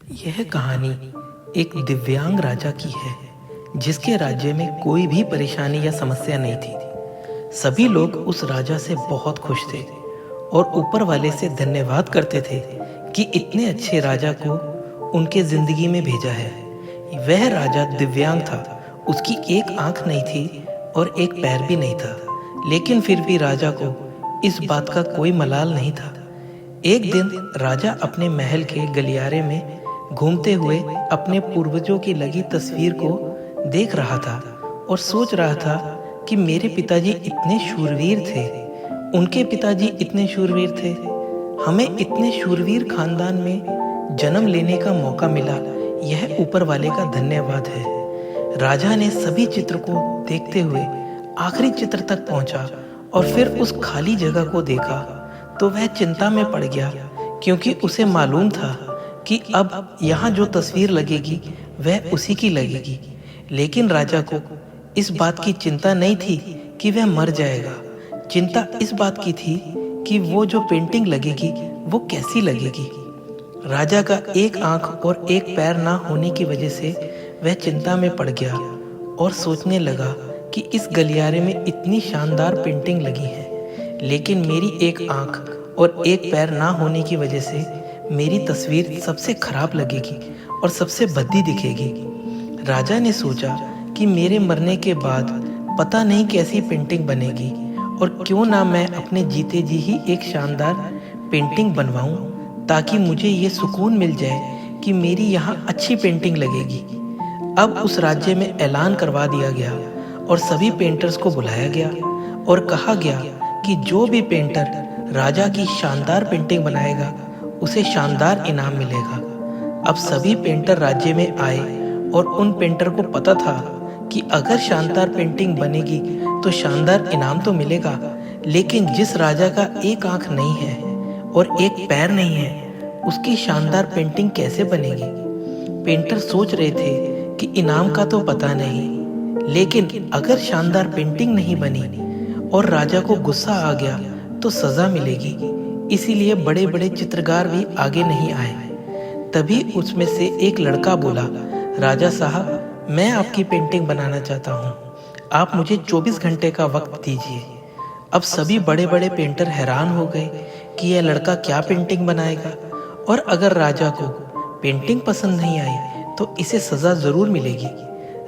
यह कहानी एक दिव्यांग राजा की है जिसके राज्य में कोई भी परेशानी या समस्या नहीं थी। सभी लोग उस राजा से बहुत खुश थे और ऊपर वाले से धन्यवाद करते थे कि इतने अच्छे राजा को उनके जिंदगी में भेजा है। वह राजा दिव्यांग था, उसकी एक आंख नहीं थी और एक पैर भी नहीं था, लेकिन फिर भी राजा को इस बात का कोई मलाल नहीं था। एक दिन राजा अपने महल के गलियारे में घूमते हुए अपने पूर्वजों की लगी तस्वीर को देख रहा था और सोच रहा था कि मेरे पिताजी इतने शूरवीर थे, उनके पिताजी इतने शूरवीर थे, हमें इतने शूरवीर खानदान में जन्म लेने का मौका मिला। यह ऊपर वाले का धन्यवाद है। राजा ने सभी चित्र को देखते हुए आखिरी चित्र तक पहुंचा और फिर उस खाली जगह को देखा तो वह चिंता में पड़ गया, क्योंकि उसे मालूम था कि अब यहाँ जो तस्वीर लगेगी वह उसी की लगेगी। लेकिन राजा को इस बात की चिंता नहीं थी कि वह मर जाएगा। चिंता इस बात की थी कि वो जो पेंटिंग लगेगी वो कैसी लगेगी। राजा का एक आंख और एक पैर ना होने की वजह से वह चिंता में पड़ गया और सोचने लगा कि इस गलियारे में इतनी शानदार पेंटिंग लगी है, लेकिन मेरी एक आंख और एक पैर ना होने की वजह से मेरी तस्वीर सबसे खराब लगेगी और सबसे भद्दी दिखेगी। राजा ने सोचा कि मेरे मरने के बाद पता नहीं कैसी पेंटिंग बनेगी, और क्यों ना मैं अपने जीते जी ही एक शानदार पेंटिंग बनवाऊं, ताकि मुझे ये सुकून मिल जाए कि मेरी यहाँ अच्छी पेंटिंग लगेगी। अब उस राज्य में ऐलान करवा दिया गया और सभी पेंटर्स को बुलाया गया और कहा गया कि जो भी पेंटर राजा की शानदार पेंटिंग बनाएगा उसे शानदार इनाम मिलेगा। अब सभी पेंटर राज्य में आए और उन पेंटर को पता था कि अगर शानदार पेंटिंग बनेगी तो शानदार इनाम तो मिलेगा, लेकिन जिस राजा का एक आंख नहीं है और एक पैर नहीं है उसकी शानदार पेंटिंग कैसे बनेगी। पेंटर सोच रहे थे कि इनाम का तो पता नहीं, लेकिन अगर शानदार पेंटिंग नहीं बनी और राजा को गुस्सा आ गया तो सजा मिलेगी। इसीलिए बड़े बड़े चित्रकार भी आगे नहीं आए। तभी उसमें से एक लड़का बोला, राजा साहब, मैं आपकी पेंटिंग बनाना चाहता हूँ, आप मुझे 24 घंटे का वक्त दीजिए। अब सभी बड़े बड़े पेंटर हैरान हो गए कि यह लड़का क्या पेंटिंग बनाएगा, और अगर राजा को पेंटिंग पसंद नहीं आई तो इसे सजा जरूर मिलेगी।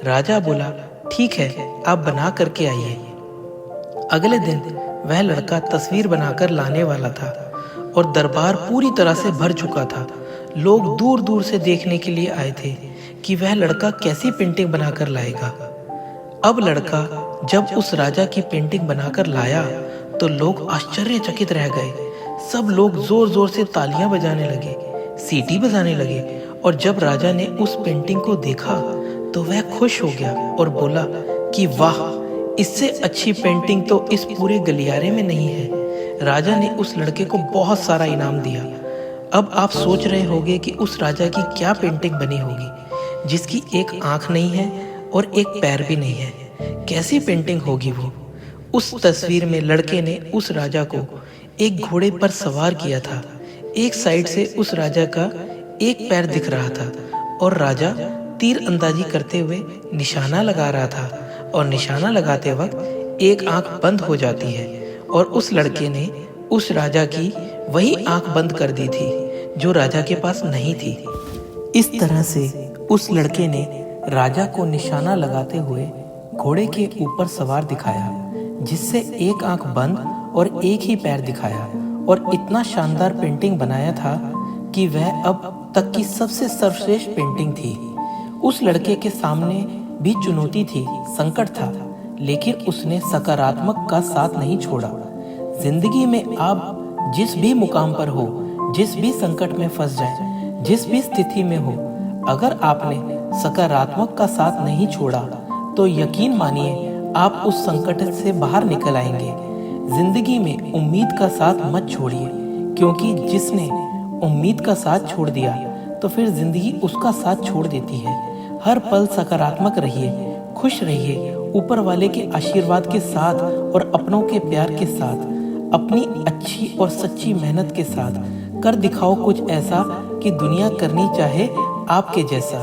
राजा बोला, ठीक है, आप बना करके आइए। अगले दिन वह लड़का तस्वीर बनाकर लाने वाला था और दरबार पूरी तरह से भर चुका था। लोग दूर दूर से देखने के लिए आए थे कि वह लड़का कैसी पेंटिंग बनाकर लाएगा। अब लड़का जब उस राजा की पेंटिंग बनाकर लाया तो लोग आश्चर्यचकित रह गए। सब लोग जोर जोर से तालियां बजाने लगे, सीटी बजाने लगे, और जब राजा ने उस पेंटिंग को देखा तो वह खुश हो गया और बोला कि वाह, इससे अच्छी पेंटिंग तो इस पूरे गलियारे में नहीं है। राजा ने उस लड़के को बहुत सारा इनाम दिया। अब आप सोच रहे होंगे कि उस राजा की क्या पेंटिंग बनी होगी जिसकी एक आंख नहीं है और एक पैर भी नहीं है। कैसी पेंटिंग होगी वो। उस तस्वीर में लड़के ने उस राजा को एक घोड़े पर सवार किया था। एक साइड से उस राजा का एक पैर दिख रहा था और राजा तीर अंदाजी करते हुए निशाना लगा रहा था, और निशाना लगाते वक्त एक आंख बंद हो जाती है, और उस लड़के ने उस राजा की वही आंख बंद कर दी थी जो राजा के पास नहीं थी। इस तरह से उस लड़के ने राजा को निशाना लगाते हुए घोड़े के ऊपर सवार दिखाया, जिससे एक आंख बंद और एक ही पैर दिखाया, और इतना शानदार पेंटिंग बनाया था कि वह अब तक की सबसे सर्वश्रेष्ठ पेंटिंग थी। उस लड़के के सामने भी चुनौती थी, संकट था, लेकिन उसने सकारात्मक का साथ नहीं छोड़ा। जिंदगी में आप जिस भी मुकाम पर हो, जिस भी संकट में फंस जाए, जिस भी स्थिति में हो, अगर आपने सकारात्मक का साथ नहीं छोड़ा तो यकीन मानिए आप उस संकट से बाहर निकल आएंगे। जिंदगी में उम्मीद का साथ मत छोड़िए, क्योंकि जिसने उम्मीद का साथ छोड़ दिया तो फिर जिंदगी उसका साथ छोड़ देती है। हर पल सकारात्मक रहिए, खुश रहिए, ऊपर वाले के आशीर्वाद के साथ और अपनों के प्यार के साथ, अपनी अच्छी और सच्ची मेहनत के साथ कर दिखाओ कुछ ऐसा कि दुनिया करनी चाहे आपके जैसा।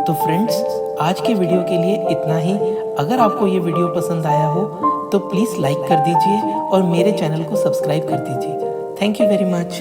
तो फ्रेंड्स, आज के वीडियो के लिए इतना ही। अगर आपको ये वीडियो पसंद आया हो तो प्लीज़ लाइक कर दीजिए और मेरे चैनल को सब्सक्राइब कर दीजिए। Thank you very much.